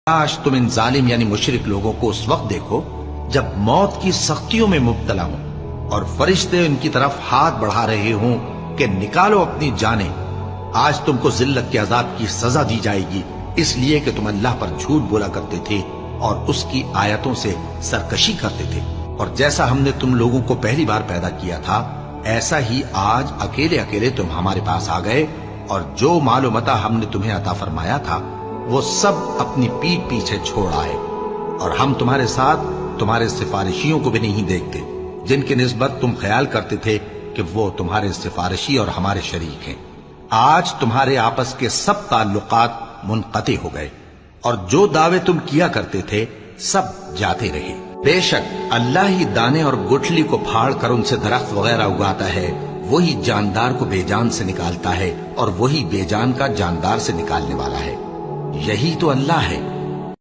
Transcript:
کاش تم ان ظالم یعنی مشرک لوگوں کو اس وقت دیکھو جب موت کی سختیوں میں مبتلا ہوں اور فرشتے ان کی طرف ہاتھ بڑھا رہے ہوں کہ نکالو اپنی جانیں. آج تم کو ذلت کے عذاب کی سزا دی جائے گی اس لیے کہ تم اللہ پر جھوٹ بولا کرتے تھے اور اس کی آیتوں سے سرکشی کرتے تھے. اور جیسا ہم نے تم لوگوں کو پہلی بار پیدا کیا تھا ایسا ہی آج اکیلے اکیلے تم ہمارے پاس آ گئے اور جو مال و متاع ہم نے تمہیں عطا فرمایا تھا وہ سب اپنی پیٹھ پیچھے چھوڑ آئے. اور ہم تمہارے ساتھ تمہارے سفارشیوں کو بھی نہیں دیکھتے جن کی نسبت تم خیال کرتے تھے کہ وہ تمہارے سفارشی اور ہمارے شریک ہیں. آج تمہارے آپس کے سب تعلقات منقطع ہو گئے اور جو دعوے تم کیا کرتے تھے سب جاتے رہے. بے شک اللہ ہی دانے اور گٹھلی کو پھاڑ کر ان سے درخت وغیرہ اگاتا ہے. وہی جاندار کو بے جان سے نکالتا ہے اور وہی بے جان کا جاندار سے نکالنے والا ہے. یہی تو اللہ ہے